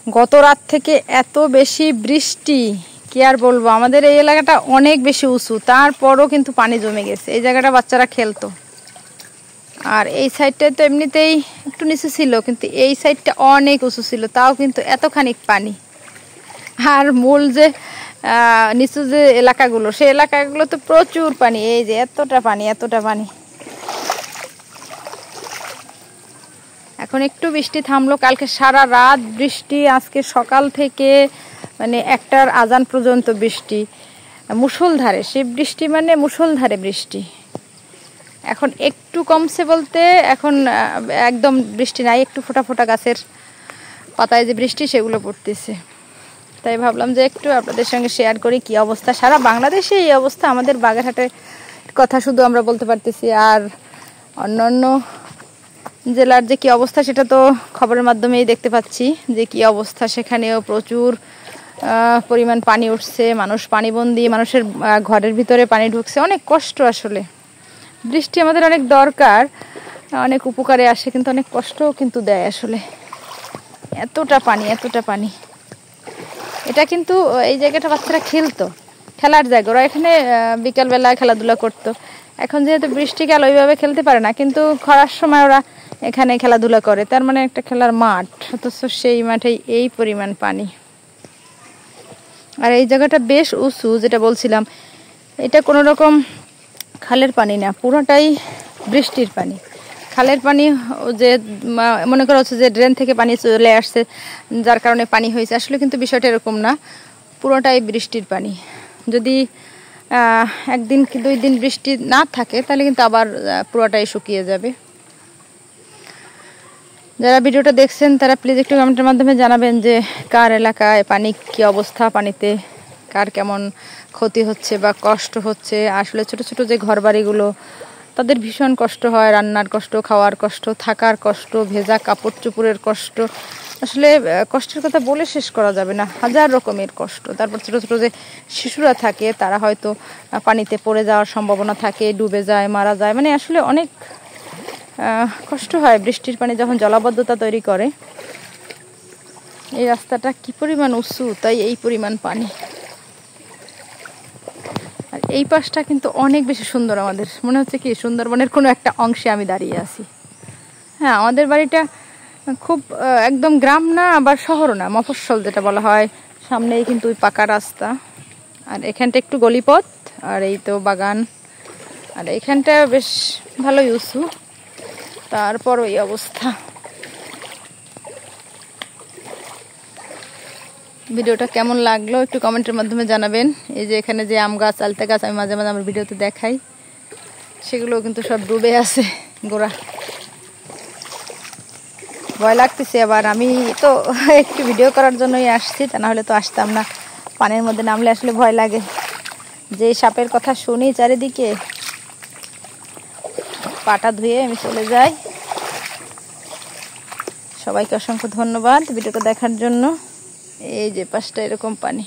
গত রাত থেকে এত বেশি বৃষ্টি কি আর বলবো। আমাদের এই এলাকাটা অনেক বেশি উঁচু, তারপরও কিন্তু পানি জমে গেছে। এই জায়গাটা বাচ্চারা খেলতো, আর এই সাইডটা তো এমনিতেই একটু নিচু ছিল, কিন্তু এই সাইডটা অনেক উঁচু ছিল, তাও কিন্তু এতখানি পানি। আর মূল যে নিচু যে এলাকাগুলো, সেই এলাকাগুলো তো প্রচুর পানি। এই যে এতটা পানি, এতটা পানি। এখন একটু বৃষ্টি থামলো, কালকে সারা রাত বৃষ্টি, আজকে সকাল থেকে মানে একটার আজান পর্যন্ত বৃষ্টি, মুষলধারে। সেই বৃষ্টি মানে মুষলধারে বৃষ্টি। এখন একটু কমছে বলতে, এখন একদম বৃষ্টি নাই, একটু ফোঁটা ফোঁটা গাছের পাতায় যে বৃষ্টি সেগুলো পড়তেছে। তাই ভাবলাম যে একটু আপনাদের সঙ্গে শেয়ার করি কি অবস্থা। সারা বাংলাদেশে এই অবস্থা, আমাদের বাগেরহাটের কথা শুধু আমরা বলতে পারতেছি, আর অন্যান্য জেলার যে কি অবস্থা সেটা তো খবরের মাধ্যমেই দেখতে পাচ্ছি যে কি অবস্থা। সেখানেও প্রচুর পরিমাণ পানি উঠছে, মানুষ পানিবন্দী, মানুষের ঘরের ভিতরে পানি ঢুকছে। অনেক কষ্ট আসলে। বৃষ্টি আমাদের অনেক দরকার, অনেক উপকারে আসে, কিন্তু অনেক কষ্টও কিন্তু দেয় আসলে। এতটা পানি, এতটা পানি। এটা কিন্তু এই জায়গাটা বাচ্চারা খেলতো, খেলার জায়গা, ওরা এখানে বিকালবেলা খেলাধুলা করতো। এখন যেহেতু বৃষ্টিকাল ওইভাবে খেলতে পারে না, কিন্তু খরার সময় ওরা এখানে খেলাধুলা করে, তার মানে একটা খেলার মাঠ, অথচ সেই মাঠে এই পরিমাণ পানি। আর এই জায়গাটা বেশ উঁচু, যেটা বলছিলাম, এটা কোনো রকম খালের পানি না, পুরোটাই বৃষ্টির পানি। খালের পানি যে মনে করা হচ্ছে যে ড্রেন থেকে পানি চলে আসছে যার কারণে পানি হয়েছে, আসলে কিন্তু বিষয়টা এরকম না, পুরোটাই বৃষ্টির পানি। যদি একদিন কি 2 দিন বৃষ্টি না থাকে তাহলে কিন্তু আবার পুরোটাই শুকিয়ে যাবে। যারা ভিডিওটা দেখছেন তারা প্লিজ একটু কমেন্টের মাধ্যমে জানাবেন যে কার এলাকায় পানি কি অবস্থা, পানিতে কার কেমন ক্ষতি হচ্ছে বা কষ্ট হচ্ছে। আসলে ছোট ছোট যে ঘরবাড়িগুলো, তাদের ভীষণ কষ্ট হয়, রান্নার কষ্ট, খাওয়ার কষ্ট, থাকার কষ্ট, ভেজা কাপড় চোপড়ের কষ্ট। আসলে কষ্টের কথা বলে শেষ করা যাবে না, হাজার রকমের কষ্ট। তারপর ছোট ছোট যে শিশুরা থাকে, তারা হয়তো পানিতে পড়ে যাওয়ার সম্ভাবনা থাকে, ডুবে যায়, মারা যায়। মানে আসলে অনেক কষ্ট হয় বৃষ্টির পানি যখন জলাবদ্ধতা তৈরি করে। এই রাস্তাটা কি পরিমাণ উঁচু, তাই এই পরিমাণ পানি। আর এই পাশটা কিন্তু অনেক বেশি সুন্দর, আমাদের মনে হচ্ছে কি সুন্দরবনের কোনো একটা অংশে আমি দাঁড়িয়ে আছি। হ্যাঁ, আমাদের বাড়িটা খুব একদম গ্রাম না, আবার শহরও না, মফস্বল যেটা বলা হয়। সামনেই কিন্তু ওই পাকা রাস্তা, আর এখানটা একটু গলিপথ, আর এই তো বাগান। আর এখানটা বেশ ভালোই উঁচু, তারপর ওই অবস্থা। ভিডিওটা কেমন লাগলো একটু কমেন্টের মাধ্যমে জানাবেন। এই যে এখানে যে আম গাছ, আলতা গাছ আমি মাঝে মাঝে আমার ভিডিওতে দেখাই, সেগুলো কিন্তু সব ডুবে আছে গোড়া। ভয় লাগতেছে আবার। আমি তো একটু ভিডিও করার জন্যই আসছি, তা না হলে তো আসতাম না। পানির মধ্যে নামলে আসলে ভয় লাগে, যে সাপের কথা শুনি চারিদিকে। পাটা ধুয়ে আমি চলে যাই। সবাইকে অসংখ্য ধন্যবাদ ভিডিওটা দেখার জন্য। এই যে পাশটা এরকম পানি।